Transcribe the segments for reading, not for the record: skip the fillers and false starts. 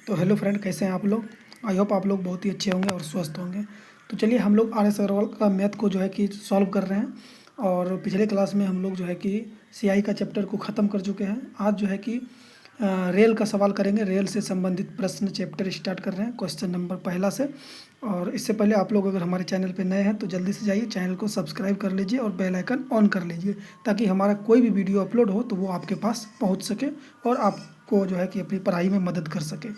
तो hello friend, कैसे हैं आप लोग। आई होप आप लोग बहुत ही अच्छे होंगे और स्वस्थ होंगे। तो चलिए हम लोग आर एस अग्रवाल का मैथ को जो है कि सॉल्व कर रहे हैं। और पिछले क्लास में हम लोग जो है कि सीआई का चैप्टर को ख़त्म कर चुके हैं। आज जो है कि रेल का सवाल करेंगे। रेल से संबंधित प्रश्न चैप्टर स्टार्ट कर रहे हैं, क्वेश्चन नंबर पहला से। और इससे पहले आप लोग अगर हमारे चैनल पर नए हैं तो जल्दी से जाइए, चैनल को सब्सक्राइब कर लीजिए और बेल आइकन ऑन कर लीजिए, ताकि हमारा कोई भी वीडियो अपलोड हो तो वो आपके पास पहुँच सके और आपको जो है कि अपनी पढ़ाई में मदद कर सके।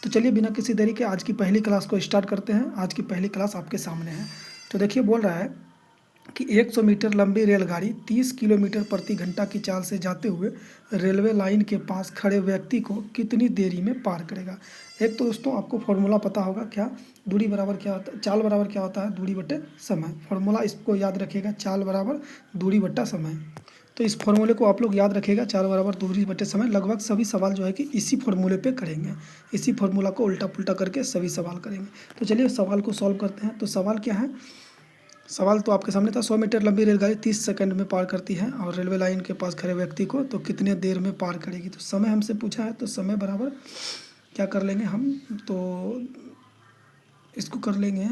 तो चलिए बिना किसी देरी के आज की पहली क्लास को स्टार्ट करते हैं। आज की पहली क्लास आपके सामने है। तो देखिए, बोल रहा है कि 100 मीटर लंबी रेलगाड़ी 30 किलोमीटर प्रति घंटा की चाल से जाते हुए रेलवे लाइन के पास खड़े व्यक्ति को कितनी देरी में पार करेगा। एक तो दोस्तों आपको फॉर्मूला पता होगा, क्या दूरी बराबर क्या होता है, चाल बराबर क्या होता है, दूरी बटे समय। फॉर्मूला इसको याद रखिएगा, चाल बराबर दूरी बट्टा समय। तो इस फॉर्मूले को आप लोग याद रखिएगा, चाल बराबर दूरी बटे समय। लगभग सभी सवाल जो है कि इसी फॉर्मूले पे करेंगे। इसी फॉर्मूला को उल्टा पुल्टा करके सभी सवाल करेंगे। तो चलिए सवाल को सॉल्व करते हैं। तो सवाल क्या है, सवाल तो आपके सामने था। 100 मीटर लंबी रेलगाड़ी 30 सेकंड में पार करती है और रेलवे लाइन के पास खड़े व्यक्ति को तो कितने देर में पार करेगी। तो समय हमसे पूछा है, तो समय बराबर क्या कर लेंगे हम, तो इसको कर लेंगे।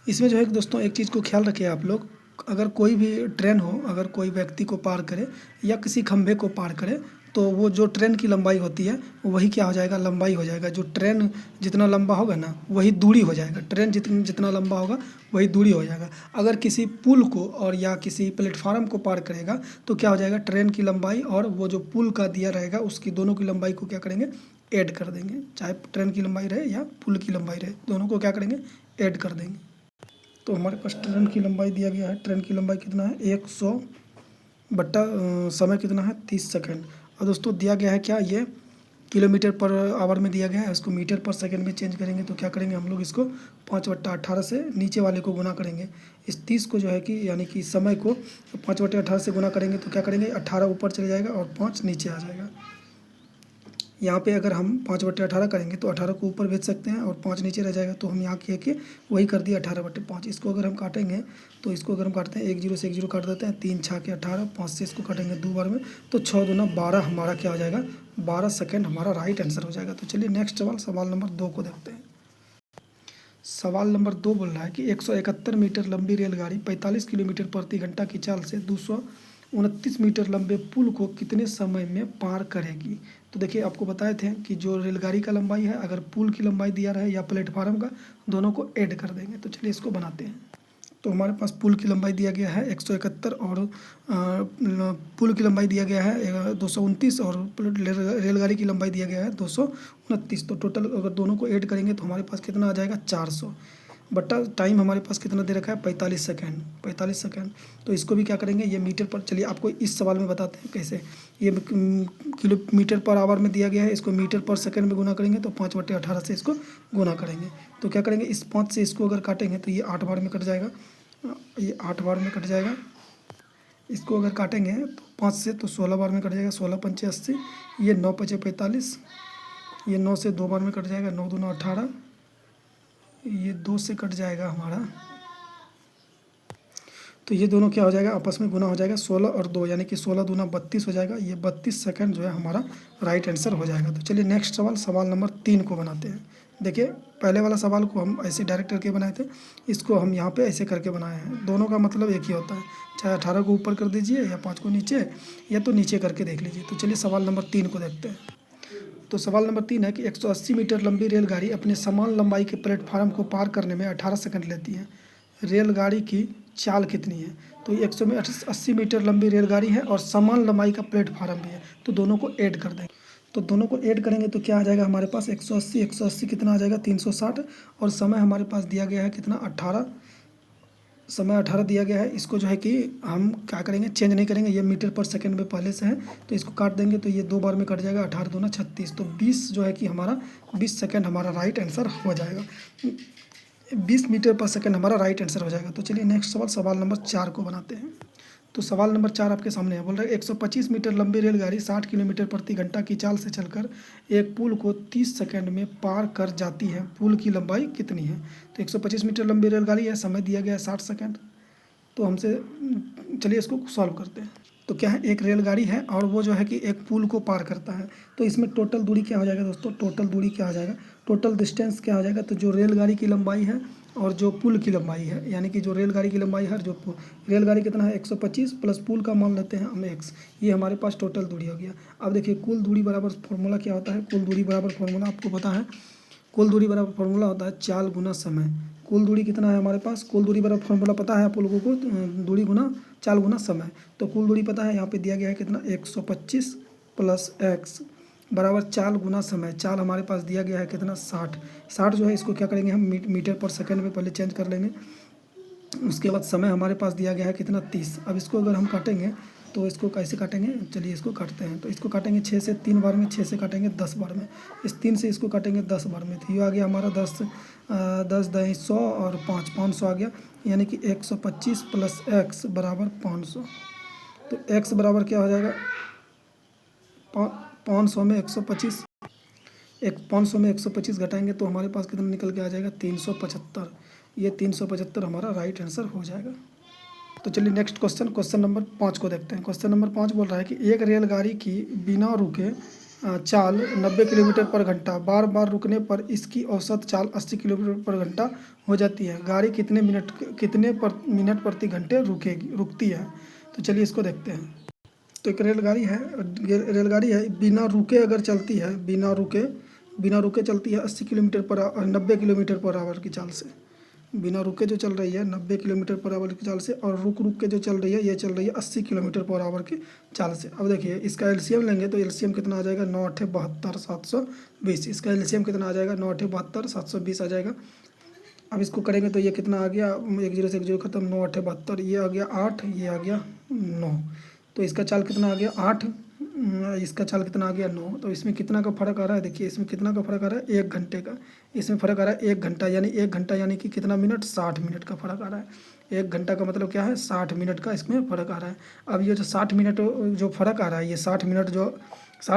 इसमें जो है कि दोस्तों एक चीज़ को ख्याल रखिए आप लोग, अगर कोई भी ट्रेन हो, अगर कोई व्यक्ति को पार करे या किसी खंभे को पार करे, तो वो जो ट्रेन की लंबाई होती है वही क्या हो जाएगा, लंबाई हो जाएगा। जो ट्रेन जितना लंबा होगा ना वही दूरी हो जाएगा। ट्रेन जितना लंबा होगा वही दूरी हो जाएगा। अगर किसी पुल को और या किसी प्लेटफार्म को पार करेगा तो क्या हो जाएगा, ट्रेन की लंबाई और वो जो पुल का दिया रहेगा उसकी दोनों की लंबाई को क्या करेंगे, ऐड कर देंगे। चाहे ट्रेन की लंबाई रहे या पुल की लंबाई रहे, दोनों को क्या करेंगे, ऐड कर देंगे। तो हमारे पास ट्रेन की लंबाई दिया गया है। ट्रेन की लंबाई कितना है, 100 बट्टा समय कितना है, 30 सेकंड। और दोस्तों दिया गया है क्या, ये किलोमीटर पर आवर में दिया गया है। इसको मीटर पर सेकंड में चेंज करेंगे तो क्या करेंगे हम लोग, इसको 5/18 से नीचे वाले को गुना करेंगे। इस 30 को जो है कि यानी कि समय को 5/18 से गुना करेंगे तो क्या करेंगे, 18 ऊपर चले जाएगा और 5 नीचे आ जाएगा। यहाँ पे अगर हम 5/18 करेंगे तो 18 को ऊपर भेज सकते हैं और 5 नीचे रह जाएगा। तो हम यहाँ किए कि वही कर दिया 18/5। इसको अगर हम काटेंगे तो इसको अगर हम काटते हैं, 1 0 से 1 0 काट देते हैं, 3 6 के 18, 5 से इसको काटेंगे 2 बार में, तो 6 दूना 12 हमारा क्या हो जाएगा, 12 सेकेंड हमारा राइट आंसर हो जाएगा। तो चलिए नेक्स्ट सवाल, सवाल नंबर 2 को देखते हैं। सवाल नंबर 2 बोल रहा है कि 171 मीटर लंबी रेलगाड़ी 45 किलोमीटर प्रति घंटा की चाल से 229 मीटर लंबे पुल को कितने समय में पार करेगी। तो देखिए आपको बताए थे कि जो रेलगाड़ी का लंबाई है, अगर पुल की लंबाई दिया रहे या प्लेटफार्म का, दोनों को ऐड कर देंगे। तो चलिए इसको बनाते हैं। तो हमारे पास पुल की लंबाई दिया गया है 171 और पुल की लंबाई दिया गया है 229 और रेलगाड़ी की लंबाई दिया गया है 229। तो टोटल अगर दोनों को ऐड करेंगे तो हमारे पास कितना आ जाएगा, 400 बट्टा टाइम हमारे पास कितना दे रखा है, 45 सेकेंड। 45 सेकेंड। तो इसको भी क्या करेंगे, ये मीटर पर, चलिए आपको इस सवाल में बताते हैं कैसे। ये किलोमीटर पर आवर में दिया गया है, इसको मीटर पर सेकंड में गुना करेंगे तो 5/18 से इसको गुना करेंगे। तो क्या करेंगे, इस 5 से इसको अगर काटेंगे तो ये 8 बार में कट जाएगा, ये 8 बार में कट जाएगा। इसको अगर काटेंगे तो 5 से तो 16 बार में कट जाएगा, 16 पंचे 80, ये 9 पचे 45, ये 9 से 2 बार में कट जाएगा, 9 दूना 18, ये 2 से कट जाएगा हमारा। तो ये दोनों क्या हो जाएगा, आपस में गुना हो जाएगा, 16 और 2 यानी कि 16 दूना 32 हो जाएगा। ये 32 सेकंड जो है हमारा राइट आंसर हो जाएगा। तो चलिए नेक्स्ट सवाल, सवाल नंबर 3 को बनाते हैं। देखिए पहले वाला सवाल को हम ऐसे डायरेक्ट करके बनाए थे, इसको हम यहाँ पे ऐसे करके बनाए हैं। दोनों का मतलब एक ही होता है, चाहे 18 को ऊपर कर दीजिए या 5 को नीचे, या तो नीचे करके देख लीजिए। तो चलिए सवाल नंबर 3 को देखते हैं। तो सवाल नंबर 3 है कि 180 मीटर लंबी रेलगाड़ी अपने समान लंबाई के प्लेटफार्म को पार करने में 18 सेकंड लेती है। रेलगाड़ी की चाल कितनी है। तो 180 मीटर लंबी रेलगाड़ी है और समान लंबाई का प्लेटफार्म भी है, तो दोनों को ऐड कर देंगे। तो दोनों को ऐड करेंगे तो क्या आ जाएगा हमारे पास, 180 कितना आ जाएगा, 360। और समय हमारे पास दिया गया है कितना, 18। समय 18 दिया गया है। इसको जो है कि हम क्या करेंगे, चेंज नहीं करेंगे, ये मीटर पर सेकंड में पहले से है, तो इसको काट देंगे तो ये 2 बार में कट जाएगा, 18 दूना 36। तो 20 जो है कि हमारा 20 सेकंड हमारा राइट आंसर हो जाएगा। 20 मीटर पर सेकंड हमारा राइट आंसर हो जाएगा। तो चलिए नेक्स्ट सवाल, सवाल नंबर 4 को बनाते हैं। तो सवाल नंबर 4 आपके सामने है। बोल रहे हैं 125 मीटर लंबी रेलगाड़ी 60 किलोमीटर प्रति घंटा की चाल से चलकर एक पुल को 30 सेकंड में पार कर जाती है। पुल की लंबाई कितनी है। तो 125 मीटर लंबी रेलगाड़ी है, समय दिया गया है 60 सेकंड। तो हमसे चलिए इसको सॉल्व करते हैं। तो क्या है, एक रेलगाड़ी है और वो जो है कि एक पुल को पार करता है। तो इसमें टोटल दूरी क्या हो जाएगा दोस्तों, टोटल दूरी क्या हो जाएगा, टोटल डिस्टेंस क्या हो जाएगा, तो जो रेलगाड़ी की लंबाई है और जो पुल की लंबाई है, यानी कि जो रेलगाड़ी की लंबाई है, जो रेलगाड़ी कितना है 125 प्लस पुल का मान लेते हैं हम x, ये हमारे पास टोटल दूरी हो गया। अब देखिए कुल दूरी बराबर फॉर्मूला क्या होता है, कुल दूरी बराबर फॉर्मूला आपको पता है, कुल दूरी बराबर फॉर्मूला होता है चाल गुना समय। कुल दूरी कितना है हमारे पास, कुल दूरी बराबर फॉर्मूला पता है आप लोगों को, दूरी गुना चाल गुना समय। तो कुल दूरी पता है, यहाँ पे दिया गया है कितना 125 प्लस x बराबर चाल गुना समय। चाल हमारे पास दिया गया है कितना 60। 60 जो है इसको क्या करेंगे हम मीटर पर सेकंड में पहले चेंज कर लेंगे। उसके बाद समय हमारे पास दिया गया है कितना 30। अब इसको अगर हम काटेंगे तो इसको कैसे काटेंगे, चलिए इसको काटते हैं। तो इसको काटेंगे 6 से 3 बार में, 6 से काटेंगे 10 बार में, इस 3 से इसको काटेंगे 10 बार में। तो ये आ गया हमारा 10 दही 100 और 500 आ गया, यानी कि 125 प्लस x बराबर 500। तो x बराबर क्या हो जाएगा, 500 में 125, 500 में 125 घटाएंगे तो हमारे पास कितना निकल के आ जाएगा 375। ये 375 हमारा राइट आंसर हो जाएगा। तो चलिए नेक्स्ट क्वेश्चन, क्वेश्चन नंबर 5 को देखते हैं। क्वेश्चन नंबर 5 बोल रहा है कि एक रेलगाड़ी की बिना रुके चाल 90 किलोमीटर पर घंटा, बार बार रुकने पर इसकी औसत चाल 80 किलोमीटर पर घंटा हो जाती है। गाड़ी कितने मिनट प्रति घंटे रुकती है। तो चलिए इसको देखते हैं। तो एक रेलगाड़ी है बिना रुके अगर चलती है, बिना रुके चलती है 80 किलोमीटर पर 90 किलोमीटर पर आवर की चाल से। बिना रुके जो चल रही है 90 किलोमीटर पर आवर की चाल से, और रुक के जो चल रही है ये चल रही है 80 किलोमीटर पर आवर की चाल से। अब देखिए इसका एलसीएम लेंगे तो एलसीएम कितना आ जाएगा 9 8 72 720। इसका एलसीएम कितना आ जाएगा 9 8 72 720 आ जाएगा। अब इसको करेंगे तो ये कितना आ गया, 1 0 से 1 0 खत्म, 9 8 72, ये आ गया 8, ये आ गया 9। तो इसका चाल कितना आ गया 8, इसका चाल कितना आ गया 9। तो इसमें कितना का फर्क आ रहा है, देखिए इसमें कितना का फर्क आ रहा है 1 घंटे का। इसमें फ़र्क आ रहा है 1 घंटा, यानी 1 घंटा यानी कि कितना मिनट, 60 मिनट का फ़र्क आ रहा है। 1 घंटा का मतलब क्या है 60 मिनट का इसमें फ़र्क आ रहा है। अब ये जो 60 मिनट जो फ़र्क आ रहा है, ये 60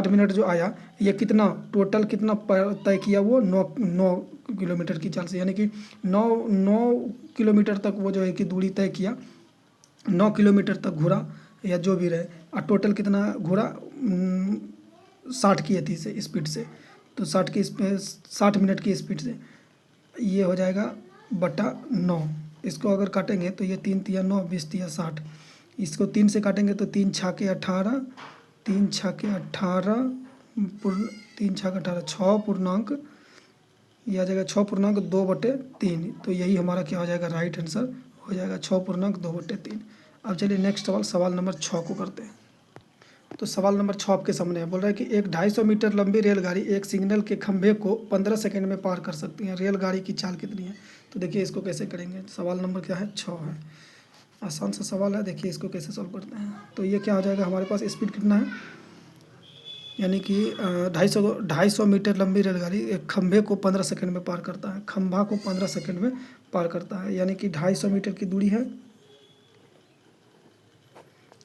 मिनट जो आया, ये कितना टोटल कितना तय किया, वो 9 किलोमीटर की चाल से, यानी कि 9 किलोमीटर तक वो जो है कि दूरी तय किया, 9 किलोमीटर तक घूरा या जो भी रहे, और टोटल कितना घूरा 60 की अति से स्पीड से। तो 60 मिनट की स्पीड से ये हो जाएगा बटा 9। इसको अगर काटेंगे तो ये 3 तिया 9, 20 तिया 60। इसको 3 से काटेंगे तो 3 छाके 18, 3 छाके 18, 6 पूर्णांक, ये आ जाएगा 6.2/3। तो यही हमारा क्या हो जाएगा, राइट आंसर हो जाएगा 6.2/3। अब चलिए नेक्स्ट सवाल नंबर 6 को करते हैं। तो सवाल नंबर 6 आपके सामने है, बोल रहा है कि एक 250 मीटर लंबी रेलगाड़ी एक सिग्नल के खंभे को 15 सेकंड में पार कर सकती है। रेलगाड़ी की चाल कितनी है। तो देखिए इसको कैसे करेंगे, सवाल नंबर क्या है 6 है, आसान सा सवाल है। देखिए इसको कैसे सॉल्व करते हैं। तो ये क्या हो जाएगा, हमारे पास स्पीड कितना है, यानी कि 250 मीटर लंबी रेलगाड़ी एक खंभे को 15 सेकंड में पार करता है। खंभा को 15 सेकंड में पार करता है, यानी कि 250 मीटर की दूरी है।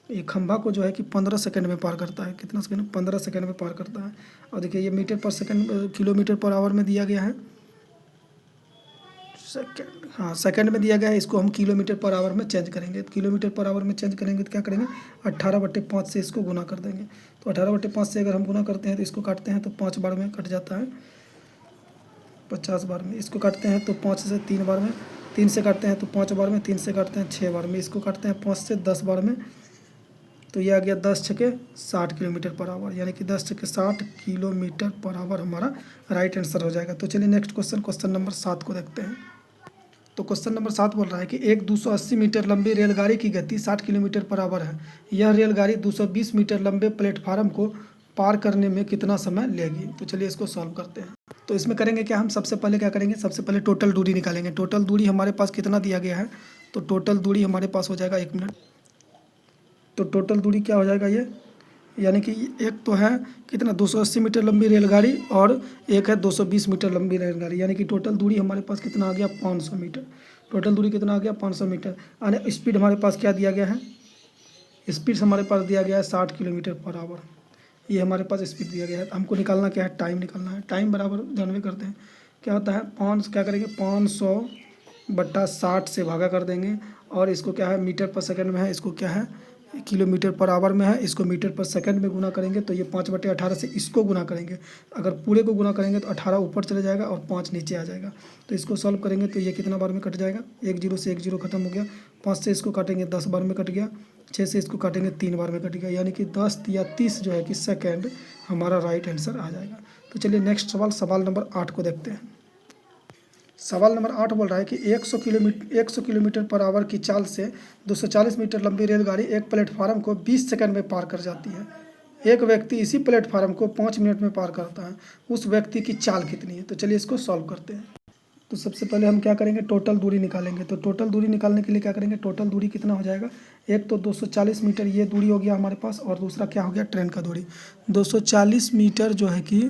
ये खंभा को जो है कि 15 सेकंड में पार करता है। कितना सेकंड, 15 सेकंड में पार करता है। और देखिए ये मीटर पर सेकंड किलोमीटर पर आवर में दिया गया है, सेकंड, हाँ सेकंड में दिया गया है। इसको हम किलोमीटर पर आवर में चेंज करेंगे। तो किलोमीटर पर आवर में चेंज करेंगे तो क्या करेंगे, 18/5 से इसको गुना कर देंगे। तो 18/5 से अगर हम गुना करते हैं तो इसको काटते हैं तो 5 बार में कट जाता है, 50 बार में। इसको काटते हैं तो 5 से 3 बार में, 3 से काटते हैं तो 5 बार में, 3 से काटते हैं 6 बार में। इसको काटते हैं 5 से 10 बार में। तो ये आ गया 10 छके 60 किलोमीटर पर आवर, यानी कि 10 छके 60 किलोमीटर पर आवर हमारा राइट आंसर हो जाएगा। तो चलिए नेक्स्ट क्वेश्चन नंबर 7 को देखते हैं। तो क्वेश्चन नंबर 7 बोल रहा है कि एक 280 मीटर लंबी रेलगाड़ी की गति 60 किलोमीटर पर आवर है। यह रेलगाड़ी 220 मीटर लंबे प्लेटफार्म को पार करने में कितना समय लेगी। तो चलिए इसको सॉल्व करते हैं। तो इसमें करेंगे क्या, हम सबसे पहले क्या करेंगे, सबसे पहले टोटल दूरी निकालेंगे। टोटल दूरी हमारे पास कितना दिया गया है, तो टोटल दूरी हमारे पास हो जाएगा 1 मिनट। तो टोटल दूरी क्या हो जाएगा ये, यानी कि एक तो है कितना 280 मीटर लंबी रेलगाड़ी और एक है 220 मीटर लंबी रेलगाड़ी, यानी कि टोटल दूरी हमारे पास कितना आ गया 500 मीटर। टोटल दूरी कितना आ गया 500 मीटर। और स्पीड हमारे पास क्या दिया गया है, स्पीड हमारे पास दिया गया है 60 किलोमीटर पर आवर। ये हमारे पास स्पीड दिया गया है। हमको निकालना क्या है, टाइम निकालना है। टाइम बराबर जानवे करते हैं क्या होता है, क्या करेंगे 500/60 से भागा कर देंगे। और इसको क्या है मीटर पर सेकंड में है, इसको क्या है किलोमीटर पर आवर में है, इसको मीटर पर सेकंड में गुना करेंगे तो ये 5/18 से इसको गुना करेंगे। अगर पूरे को गुना करेंगे तो 18 ऊपर चले जाएगा और 5 नीचे आ जाएगा। तो इसको सॉल्व करेंगे तो ये कितना बार में कट जाएगा, 1 जीरो से 1 जीरो खत्म हो गया। 5 से इसको काटेंगे 10 बार में कट गया। 6 से इसको काटेंगे 3 बार में कट गया, यानी कि 10 या 30 जो है कि सेकेंड हमारा राइट आंसर आ जाएगा। तो चलिए नेक्स्ट सवाल नंबर 8 को देखते हैं। सवाल नंबर 8 बोल रहा है कि 100 किलोमीटर पर आवर की चाल से 240 मीटर लंबी रेलगाड़ी एक प्लेटफार्म को 20 सेकंड में पार कर जाती है। एक व्यक्ति इसी प्लेटफार्म को 5 मिनट में पार करता है, उस व्यक्ति की चाल कितनी है? तो चलिए इसको सॉल्व करते हैं। तो सबसे पहले हम क्या करेंगे, टोटल दूरी निकालेंगे। तो टोटल दूरी निकालने के लिए क्या करेंगे, टोटल दूरी कितना हो जाएगा, एक तो 240 मीटर ये दूरी हो गया हमारे पास, और दूसरा क्या हो गया, ट्रेन का दूरी। 240 मीटर जो है कि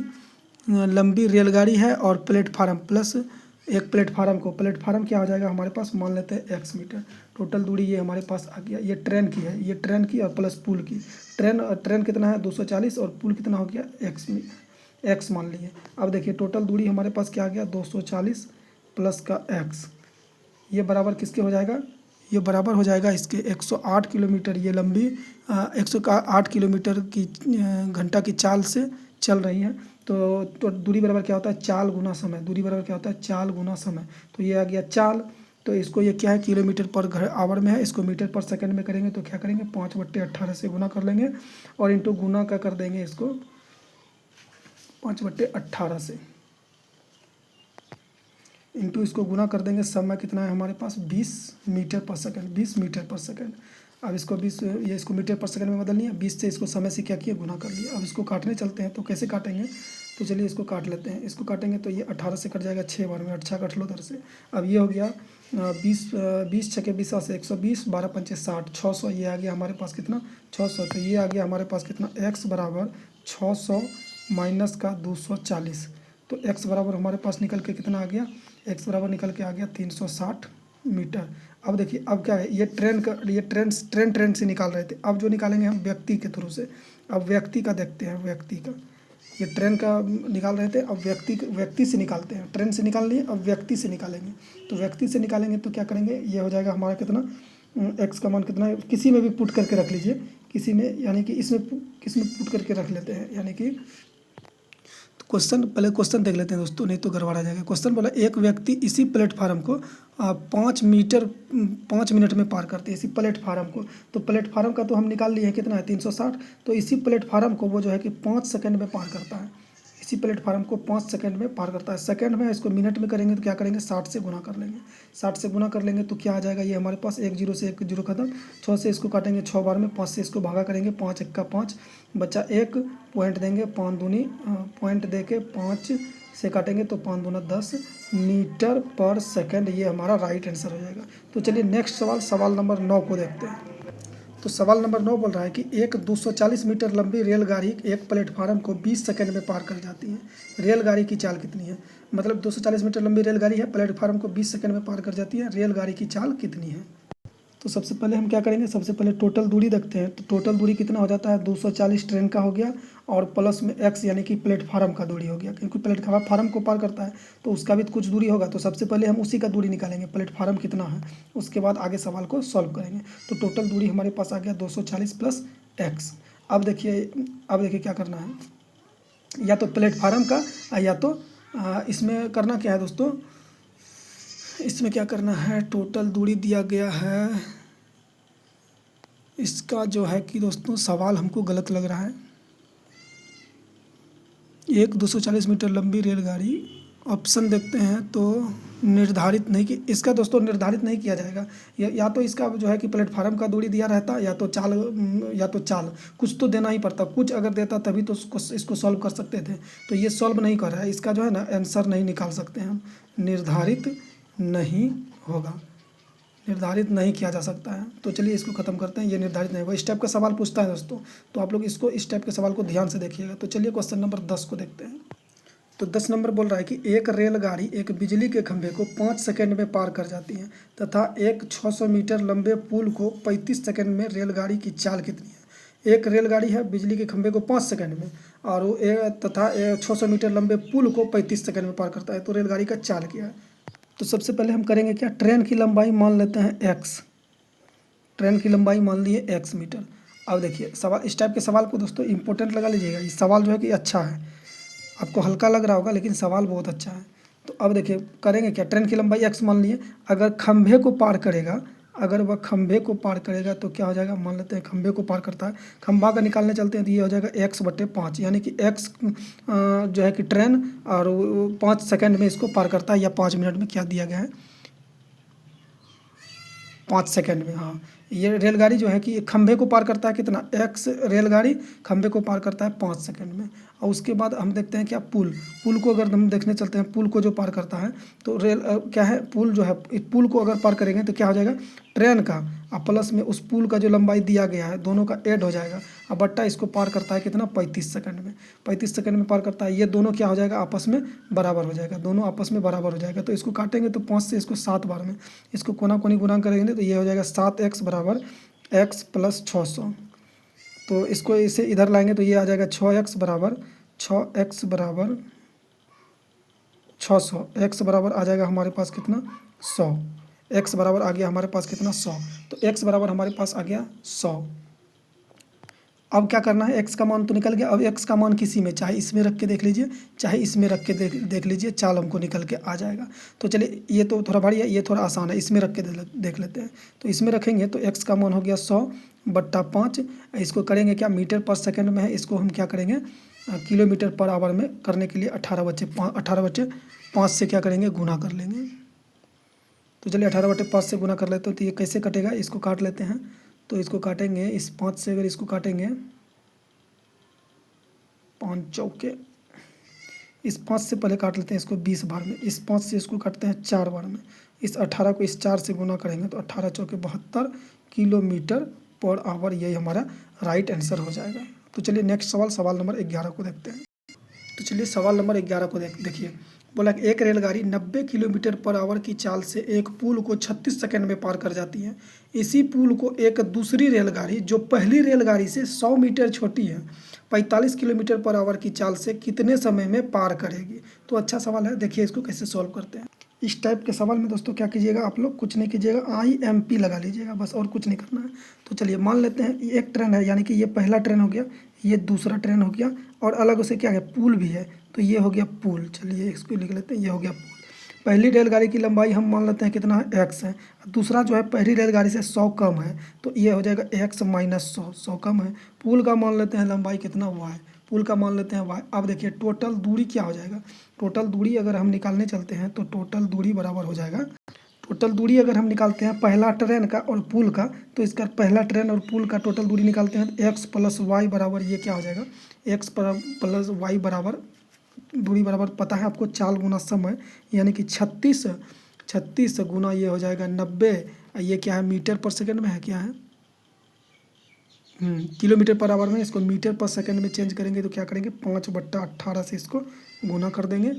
लंबी रेलगाड़ी है और प्लेटफार्म प्लस एक प्लेटफार्म क्या हो जाएगा हमारे पास, मान लेते हैं x मीटर। टोटल दूरी ये हमारे पास आ गया, ये ट्रेन की है, ये ट्रेन की और प्लस पुल की। ट्रेन कितना है 240 और पुल कितना हो गया x मान लिए। अब देखिए टोटल दूरी हमारे पास क्या आ गया, 240 प्लस का x, ये बराबर किसके हो जाएगा, ये बराबर हो जाएगा इसके 108 किलोमीटर ये लंबी 108 किलोमीटर की घंटा की चाल से चल रही है। तो दूरी बराबर क्या होता है, चाल गुना समय। दूरी बराबर क्या होता है, चाल गुना समय। तो ये आ गया चाल, तो इसको ये क्या है, किलोमीटर पर आवर में है, इसको मीटर पर सेकंड में करेंगे तो क्या करेंगे, 5/18 से गुना कर लेंगे और इंटू गुना का कर देंगे इसको 5/18 से, इंटू इसको गुना कर देंगे। समय कितना है हमारे पास, 20 मीटर पर सेकंड, 20 मीटर पर सेकंड। अब इसको 20 ये इसको मीटर पर सेकंड में बदल लिया, 20 से इसको समय से क्या किया, गुना कर लिया। अब इसको काटने चलते हैं, तो कैसे काटेंगे, तो चलिए इसको काट लेते हैं। इसको काटेंगे तो ये 18 से कट जाएगा 6 बार में, 8 कट लो उधर से। अब ये हो गया 20 छके 20 से 120, 12 पंचे 60, 600 ये आ गया हमारे पास कितना, 600। तो ये आ गया हमारे पास कितना, x बराबर 600 माइनस का 240। तो x बराबर हमारे पास निकल के कितना आ गया, x बराबर निकल के आ गया 360 मीटर। अब देखिए अब क्या है, ये ट्रेन से निकाल रहे थे, अब जो निकालेंगे हम व्यक्ति के थ्रू से। अब व्यक्ति का देखते हैं, व्यक्ति का, ये ट्रेन का निकाल रहे थे, अब व्यक्ति से निकालते हैं। ट्रेन से निकाल लिए, अब व्यक्ति से निकालेंगे। तो व्यक्ति से निकालेंगे तो क्या करेंगे, ये हो जाएगा हमारा कितना, x का मान कितना है, किसी में भी पुट करके रख लीजिए, किसी में, यानी कि इसमें किसी में पुट करके रख लेते हैं, यानी कि पहले क्वेश्चन देख लेते हैं दोस्तों, नहीं तो गड़बड़ा जाएगा। क्वेश्चन बोला एक व्यक्ति इसी प्लेटफार्म को 5 मिनट में पार करते हैं, इसी प्लेटफार्म को। तो प्लेटफार्म का तो हम निकाल लिए हैं कितना है, 360। तो इसी प्लेटफार्म को वो जो है कि 5 सेकंड में पार करता है, इसी प्लेटफार्म को 5 सेकंड में पार करता है। सेकंड में इसको मिनट में करेंगे तो क्या करेंगे, 60 से गुना कर लेंगे। 60 से गुना कर लेंगे तो क्या आ जाएगा, ये हमारे पास 1 जीरो से 1 जीरो खत्म। 6 से इसको काटेंगे 6 बार में, 5 से इसको भागा करेंगे, 5 1 का 5 बच्चा 1 पॉइंट देंगे, 5 दूनी पॉइंट दे के 5 से काटेंगे तो 5 दूना 10 मीटर पर सेकंड, ये हमारा राइट आंसर हो जाएगा। तो चलिए नेक्स्ट सवाल नंबर 9 को देखते हैं। तो सवाल नंबर 9 बोल रहा है कि एक 240 मीटर लंबी रेलगाड़ी एक प्लेटफार्म को 20 सेकंड में पार कर जाती है। रेलगाड़ी की चाल कितनी है, मतलब 240 मीटर लंबी रेलगाड़ी है, प्लेटफार्म को 20 सेकंड में पार कर जाती है, रेलगाड़ी की चाल कितनी है? तो सबसे पहले हम क्या करेंगे, सबसे पहले टोटल दूरी देखते हैं। तो टोटल दूरी कितना हो जाता है, 240 ट्रेन का हो गया और प्लस में x यानी कि प्लेटफार्म का दूरी हो गया, क्योंकि प्लेटफार्म को पार करता है तो उसका भी कुछ दूरी होगा। तो सबसे पहले हम उसी का दूरी निकालेंगे, प्लेटफार्म कितना है, उसके बाद आगे सवाल को सॉल्व करेंगे। तो टोटल दूरी हमारे पास आ गया 240 प्लस x। अब देखिए क्या करना है, या तो प्लेटफार्म का या तो इसमें करना क्या है दोस्तों, इसमें क्या करना है, टोटल दूरी दिया गया है, इसका जो है कि दोस्तों सवाल हमको गलत लग रहा है। एक 240 मीटर लंबी रेलगाड़ी, ऑप्शन देखते हैं तो निर्धारित नहीं कि इसका दोस्तों निर्धारित नहीं किया जाएगा, या तो इसका जो है कि प्लेटफार्म का दूरी दिया रहता, या तो चाल कुछ तो देना ही पड़ता। कुछ अगर देता तभी तो इसको सॉल्व कर सकते थे। तो ये सॉल्व नहीं कर रहा है, इसका जो है ना आंसर नहीं निकाल सकते हम, निर्धारित नहीं होगा, निर्धारित नहीं किया जा सकता है। तो चलिए इसको खत्म करते हैं, ये निर्धारित नहीं होगा। इस टाइप का सवाल पूछता है दोस्तों, तो आप लोग इसको इस टाइप के सवाल को ध्यान से देखिएगा। तो चलिए क्वेश्चन नंबर 10 को देखते हैं। तो 10 नंबर बोल रहा है कि एक रेलगाड़ी एक बिजली के खंभे को 5 सेकंड में पार कर जाती है तथा एक 600 मीटर लंबे पुल को 35 सेकंड में, रेलगाड़ी की चाल कितनी है? एक रेलगाड़ी है बिजली के खंभे को 5 सेकंड में और वो तथा 600 मीटर लंबे पुल को 35 सेकंड में पार करता है, तो रेलगाड़ी का चाल क्या है? तो सबसे पहले हम करेंगे क्या, ट्रेन की लंबाई मान लेते हैं x, ट्रेन की लंबाई मान लिए x मीटर। अब देखिए सवाल, इस टाइप के सवाल को दोस्तों इंपॉर्टेंट लगा लीजिएगा। ये सवाल जो है कि अच्छा है, आपको हल्का लग रहा होगा लेकिन सवाल बहुत अच्छा है। तो अब देखिए करेंगे क्या, ट्रेन की लंबाई x मान लिए, अगर खंभे को पार करेगा, अगर वह खंभे को पार करेगा तो क्या हो जाएगा, मान लेते हैं खंभे को पार करता है, खंभा का निकालने चलते हैं तो ये हो जाएगा x/5, यानी कि x जो है कि ट्रेन और 5 सेकंड में इसको पार करता है, या 5 मिनट में, क्या दिया गया है 5 सेकंड में। हाँ, ये रेलगाड़ी जो है कि खंभे को पार करता है कितना, x रेलगाड़ी खंभे को पार करता है 5 सेकंड में। और उसके बाद हम देखते हैं क्या, पुल को अगर हम देखने चलते हैं, पुल को जो पार करता है तो रेल क्या है, पुल जो है, पुल को अगर पार करेंगे तो क्या हो जाएगा, ट्रेन का और प्लस में उस पुल का जो लंबाई दिया गया है दोनों का ऐड हो जाएगा, और बट्टा इसको पार करता है कितना, 35 सेकंड में। 35 सेकंड में पार करता है, ये दोनों क्या हो जाएगा, आपस में बराबर हो जाएगा, दोनों आपस में बराबर हो जाएगा। तो इसको काटेंगे तो 5 से इसको 7 बार में, इसको कोना कोनी गुना करेंगे तो ये हो जाएगा 7x बराबर x + 600। तो इसको इसे इधर लाएंगे तो ये आ जाएगा 6x बराबर 600, x बराबर आ जाएगा हमारे पास कितना, 100। x बराबर आ गया हमारे पास कितना, 100। तो x बराबर हमारे पास आ गया 100। अब क्या करना है, x का मान तो निकल गया, अब x का मान किसी में, चाहे इसमें रख के देख लीजिए, चाहे इसमें रख के देख लीजिए, चाल हमको निकल के आ जाएगा। तो चलिए ये तो थोड़ा भारी है, ये थोड़ा आसान है, इसमें रख के देख लेते हैं। तो इसमें रखेंगे तो x का मान हो गया 100/5। इसको करेंगे क्या, मीटर/सेकंड में है, इसको हम क्या करेंगे किलोमीटर/आवर में करने के लिए 18/5 से क्या करेंगे, गुना कर लेंगे। तो चलिए 18/5 से गुना कर लेते हैं। तो ये कैसे कटेगा, इसको काट लेते हैं। तो इसको काटेंगे, इस 5 से अगर इसको काटेंगे, 5 चौके, इस 5 से पहले काट लेते हैं इसको 20 बार में, इस 5 से इसको काटते हैं 4 बार में, इस 18 को इस 4 से गुना करेंगे तो 18 चौके 72 किलोमीटर/आवर, यही हमारा राइट आंसर हो जाएगा। तो चलिए नेक्स्ट सवाल, सवाल नंबर 11 को देखते हैं। तो चलिए सवाल नंबर 11 को देखिए, बोला कि एक रेलगाड़ी 90 किलोमीटर/आवर की चाल से एक पुल को 36 सेकंड में पार कर जाती है। इसी पुल को एक दूसरी रेलगाड़ी जो पहली रेलगाड़ी से 100 मीटर छोटी है 45 किलोमीटर/आवर की चाल से कितने समय में पार करेगी। तो अच्छा सवाल है, देखिए इसको कैसे सॉल्व करते हैं। इस टाइप के सवाल में दोस्तों क्या कीजिएगा, आप लोग कुछ नहीं कीजिएगा, IMP लगा लीजिएगा बस, और कुछ नहीं करना है। तो चलिए मान लेते हैं ये एक ट्रेन है, यानी कि ये पहला ट्रेन हो गया, ये दूसरा ट्रेन हो गया, और अलग उसे क्या है, पुल भी है, तो ये हो गया पुल। चलिए इसको लिख लेते हैं, ये हो गया पुल। पहली रेलगाड़ी की लंबाई हम मान लेते हैं कितना है, x है, दूसरा जो है पहली रेलगाड़ी से 100 कम है, तो ये हो जाएगा x - 100, 100 कम है। पुल का मान लेते हैं लंबाई कितना, y, पुल का मान लेते हैं y। अब देखिए टोटल दूरी क्या हो जाएगा, टोटल दूरी अगर हम निकालने चलते हैं तो टोटल दूरी बराबर हो जाएगा, टोटल दूरी अगर हम निकालते हैं पहला ट्रेन का और पुल का, तो इसका पहला ट्रेन और पुल का टोटल दूरी निकालते हैं तो x + y बराबर ये क्या हो जाएगा, x + y बराबर, दूरी बराबर पता है आपको, चाल गुना समय, यानी कि 36 गुना ये हो जाएगा 90। ये क्या है, मीटर/सेकंड में है, क्या है किलोमीटर/आवर में, इसको मीटर/सेकंड में चेंज करेंगे तो क्या करेंगे, 5/18 से इसको गुना कर देंगे।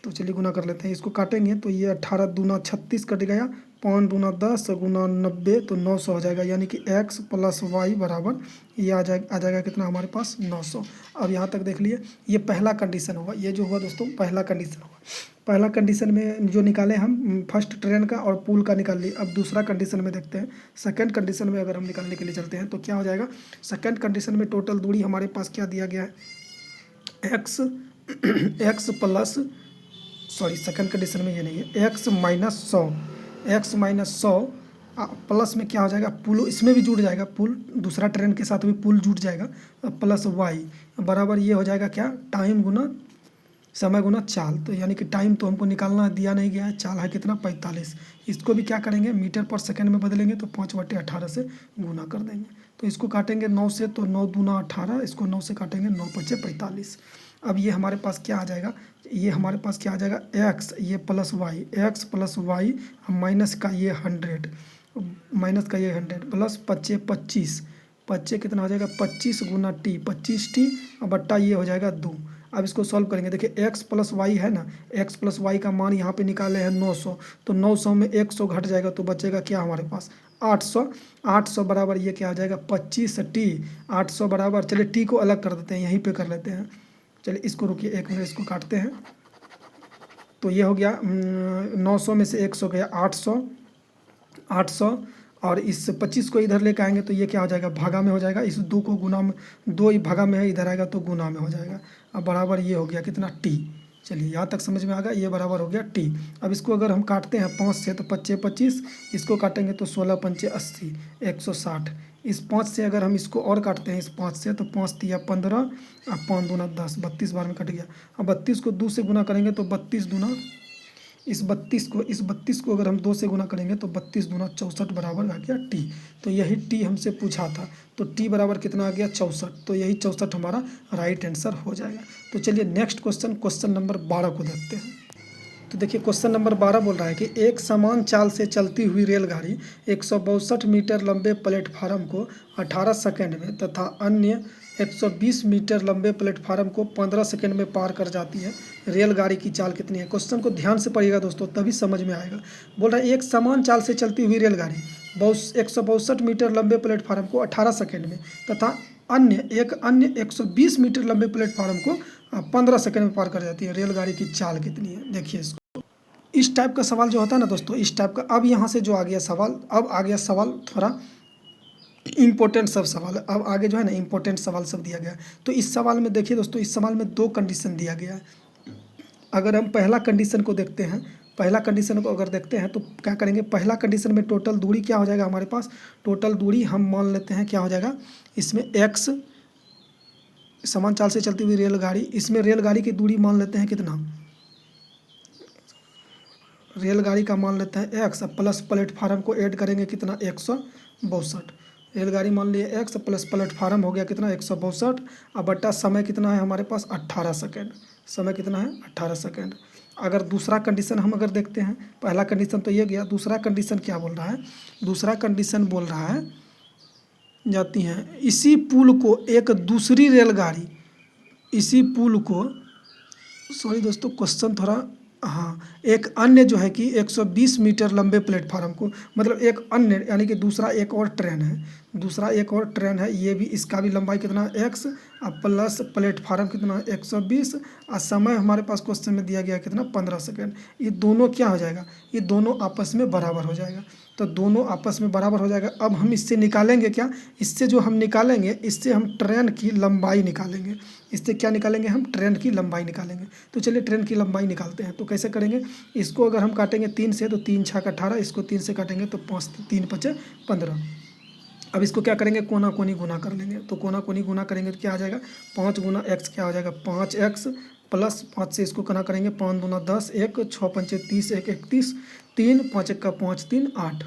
तो चलिए गुना कर लेते हैं, इसको काटेंगे तो ये 18 दूना 36 कट गया, 5 दूना 10 गुना 90 तो 900 हो जाएगा, यानी कि x + y बराबर ये आ जाएगा कितना हमारे पास, 900। अब यहाँ तक देख लिए, ये पहला कंडीशन होगा, ये जो हुआ दोस्तों पहला कंडीशन होगा। पहला कंडीशन में जो निकाले हम, फर्स्ट ट्रेन का और पुल का निकाल लिए। अब दूसरा कंडीशन में देखते हैं, सेकंड कंडीशन में अगर हम निकालने के लिए चलते हैं तो क्या हो जाएगा, सेकंड कंडीशन में टोटल दूरी हमारे पास क्या दिया गया है, सेकंड कंडीशन में ये नहीं है, x - 100 प्लस में क्या हो जाएगा, पुल इसमें भी जुड़ जाएगा, पुल दूसरा ट्रेन के साथ भी पुल जुड़ जाएगा, प्लस y बराबर ये हो जाएगा क्या, टाइम गुना समय गुना चाल। तो यानी कि टाइम तो हमको निकालना दिया नहीं गया है, चाल है कितना 45, इसको भी क्या करेंगे मीटर/सेकंड में बदलेंगे तो 5/18 से गुना कर देंगे। तो इसको काटेंगे 9 से तो 9 दूना 18, इसको 9 से काटेंगे 9 × 5 = 45। अब ये हमारे पास क्या आ जाएगा, ये हमारे पास क्या आ जाएगा, x ये + y माइनस का ये 100 प्लस 5 25 कितना हो जाएगा, 25 गुना t 25t बट्टा ये हो जाएगा 2। अब इसको सॉल्व करेंगे, देखिए x + y है ना, x + y का मान यहाँ पे निकाले हैं 900, तो 900 में 100 घट जाएगा तो बचेगा क्या हमारे पास 800 बराबर ये क्या आ जाएगा 25t। 800 बराबर, चलिए t को अलग कर देते हैं, यहीं पे कर लेते हैं। चलिए इसको रुकिए 1 मिनट, इसको काटते हैं। तो ये हो गया 900 में से 100 गया 800 और इस 25 को इधर लेकर आएंगे तो ये क्या हो जाएगा, भागा में हो जाएगा। इस 2 को गुना में, 2 ही भागा में है, इधर आएगा तो गुना में हो जाएगा। अब बराबर ये हो गया कितना, टी। चलिए यहाँ तक समझ में आ गया, ये बराबर हो गया टी। अब इसको अगर हम काटते हैं 5 से तो 5 25, इसको काटेंगे तो 16 पंचे 80, 160। इस 5 से अगर हम इसको और काटते हैं, इस 5 से, तो 5 तिया 15 और 5 दूना 10, 32 बार में कट गया। अब 32 को 2 से गुना करेंगे तो 32 दूना, इस 32 को अगर हम 2 से गुना करेंगे तो 32 दूना 64 बराबर आ गया टी। तो यही टी हमसे पूछा था, तो टी बराबर कितना आ गया, 64। तो यही 64 हमारा राइट आंसर हो जाएगा। तो चलिए नेक्स्ट क्वेश्चन नंबर 12 को देखते हैं। तो देखिए क्वेश्चन नंबर 12 बोल रहा है कि एक समान चाल से चलती हुई रेलगाड़ी 162 मीटर लंबे प्लेटफार्म को 18 सेकंड में तथा अन्य 120 मीटर लंबे प्लेटफार्म को 15 सेकंड में पार कर जाती है। रेलगाड़ी की चाल कितनी है। क्वेश्चन को ध्यान से पढ़िएगा दोस्तों, तभी समझ में आएगा। बोल रहा है एक समान चाल से चलती हुई रेलगाड़ी 162 मीटर लंबे प्लेटफार्म को 18 सेकंड में तथा अन्य 120 मीटर लंबे प्लेटफार्म को 15 सेकंड में पार कर जाती है। रेलगाड़ी की चाल कितनी है। देखिए इसको, इस टाइप का सवाल जो होता है ना दोस्तों, इस टाइप का। अब यहाँ से जो आ गया सवाल, अब आ गया सवाल थोड़ा इम्पोर्टेंट सब सवाल। अब आगे जो है ना इम्पोर्टेंट सवाल सब दिया गया है। तो इस सवाल में देखिए दोस्तों, इस सवाल में 2 कंडीशन दिया गया है। अगर हम पहला कंडीशन को देखते हैं, पहला कंडीशन को अगर देखते हैं तो क्या करेंगे, पहला कंडीशन में टोटल दूरी क्या हो जाएगा हमारे पास, टोटल दूरी हम मान लेते हैं क्या हो जाएगा, इसमें x समान चाल से चलती हुई रेलगाड़ी, इसमें रेलगाड़ी की दूरी मान लेते हैं कितना, रेलगाड़ी का मान लेते हैं x प्लस प्लेटफार्म को ऐड करेंगे कितना 162। रेलगाड़ी मान लिए x प्लस प्लेटफार्म हो गया कितना 162, अब बट्टा समय कितना है हमारे पास 18 सेकेंड। समय कितना है 18 सेकेंड। अगर दूसरा कंडीशन हम अगर देखते हैं, पहला कंडीशन तो ये गया, दूसरा कंडीशन क्या बोल रहा है, दूसरा कंडीशन बोल रहा है जाती हैं इसी पुल को एक दूसरी रेलगाड़ी, इसी पुल को, सॉरी दोस्तों क्वेश्चन थोड़ा, हाँ, एक अन्य जो है कि 120 मीटर लंबे प्लेटफार्म को, मतलब एक अन्य यानी कि दूसरा एक और ट्रेन है, दूसरा एक और ट्रेन है, ये भी, इसका भी लंबाई कितना x और प्लस प्लेटफार्म कितना 120 और समय हमारे पास क्वेश्चन में दिया गया कितना 15 सेकेंड। ये दोनों क्या हो जाएगा, ये दोनों आपस में बराबर हो जाएगा। तो दोनों आपस में बराबर हो जाएगा। अब हम इससे निकालेंगे क्या, इससे जो हम निकालेंगे, इससे हम ट्रेन की लंबाई निकालेंगे। इससे क्या निकालेंगे, हम ट्रेन की लंबाई निकालेंगे। तो चलिए ट्रेन की लंबाई निकालते हैं। तो कैसे करेंगे, इसको अगर हम काटेंगे 3 से तो 3 छः 18, इसको 3 से काटेंगे तो 5 3 5 15। अब इसको क्या करेंगे, कोना कोनी गुना कर लेंगे। तो कोना कोनी गुना करेंगे तो क्या आ जाएगा, 5 गुना x क्या हो जाएगा 5x प्लस 5 से इसको गुना करेंगे 5 दूना 10, 1 6 पंचे 30, 1 31, 3 5 1 का 5 3 8,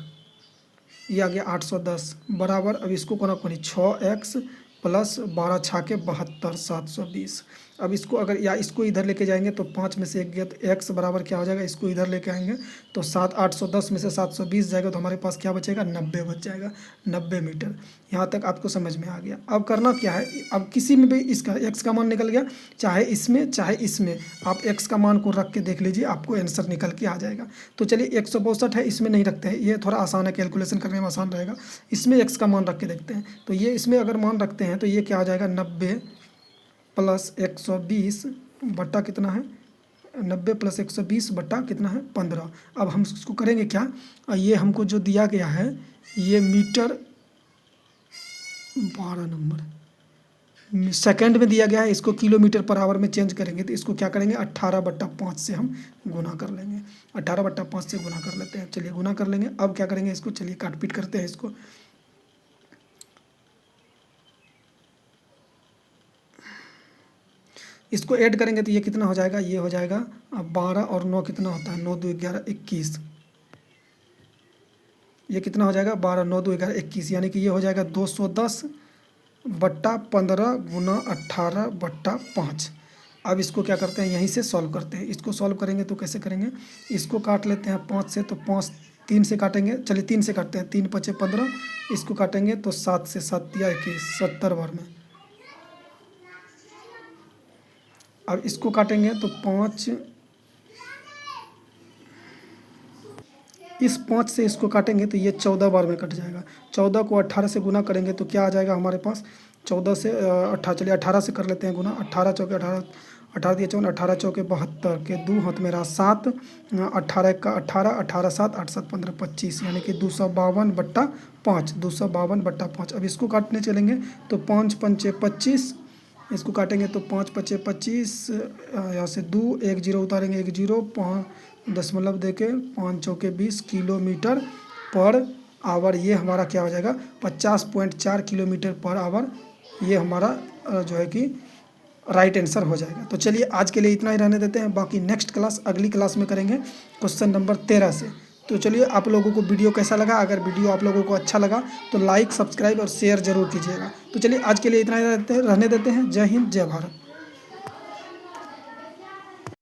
ये आ गया 810 बराबर। अब इसको कोना कोनी 6x प्लस 12 छा के 72 720। अब इसको अगर या इसको इधर लेके जाएंगे तो 5 में से 1 गया तो x बराबर क्या हो जाएगा, इसको इधर लेके आएंगे तो 810 में से 720 जाएगा तो हमारे पास क्या बचेगा 90 बच जाएगा, 90 मीटर। यहाँ तक आपको समझ में आ गया। अब करना क्या है, अब किसी में भी इसका x का मान निकल गया, चाहे इसमें चाहे इसमें, आप x का मान को रख के देख लीजिए, आपको आंसर निकल के आ जाएगा। तो चलिए 162 है, इसमें नहीं रखते हैं, ये थोड़ा आसान है, कैलकुलेशन करने में आसान रहेगा। इसमें x का मान रख के देखते हैं। तो ये इसमें अगर मान रखते हैं तो ये क्या आ जाएगा 90 प्लस 120 बट्टा कितना है 90 प्लस 120 बट्टा कितना है 15। अब हम इसको करेंगे क्या, ये हमको जो दिया गया है ये मीटर 12 नंबर सेकंड में दिया गया है, इसको किलोमीटर पर आवर में चेंज करेंगे तो इसको क्या करेंगे 18/5 से हम गुना कर लेंगे, 18/5 से गुना कर लेते हैं। चलिए गुना कर लेंगे। अब क्या करेंगे इसको, चलिए काट पीट करते हैं इसको। इसको ऐड करेंगे तो ये कितना हो जाएगा, ये हो जाएगा 12 और 9 कितना होता है 9 2 11 21, ये कितना हो जाएगा 12 9 2 11 21, यानी कि ये हो जाएगा 210/15 गुना 18/5। अब इसको क्या करते हैं, यहीं से सॉल्व करते हैं। इसको सॉल्व करेंगे तो कैसे करेंगे, इसको काट लेते हैं 5 से, तो 5 3 से काटेंगे, चलिए 3 से काटते हैं, 3 5 15, इसको काटेंगे तो 7 से 7 या 21 70 बार में। अब इसको काटेंगे तो 5, इस 5 से इसको काटेंगे तो ये 14 बार में कट जाएगा। 14 को 18 से गुना करेंगे तो क्या आ जाएगा हमारे पास, 14 से 18, चलिए 18 से कर लेते हैं गुना, 18 चौके 18, 18 दिया 54, 18 चौके 72 के 2 हाथ मेरा 7, 18 का 18, 18 7, 8 7 15 25, यानी कि 252/5, 252/5। अब इसको काटने चलेंगे तो 5 पंचे 25, इसको काटेंगे तो 5 पचे 25, यहाँ से 2 1 जीरो उतारेंगे, 1 जीरो 5 दशमलव देके 5 चौके 20 किलोमीटर पर आवर। ये हमारा क्या हो जाएगा 50.4 किलोमीटर पर आवर। ये हमारा जो है कि राइट आंसर हो जाएगा। तो चलिए आज के लिए इतना ही रहने देते हैं, बाकी नेक्स्ट क्लास अगली क्लास में करेंगे क्वेश्चन नंबर 13 से। तो चलिए आप लोगों को वीडियो कैसा लगा, अगर वीडियो आप लोगों को अच्छा लगा तो लाइक सब्सक्राइब और शेयर जरूर कीजिएगा। तो चलिए आज के लिए इतना ही रहने देते हैं। जय हिंद जय भारत।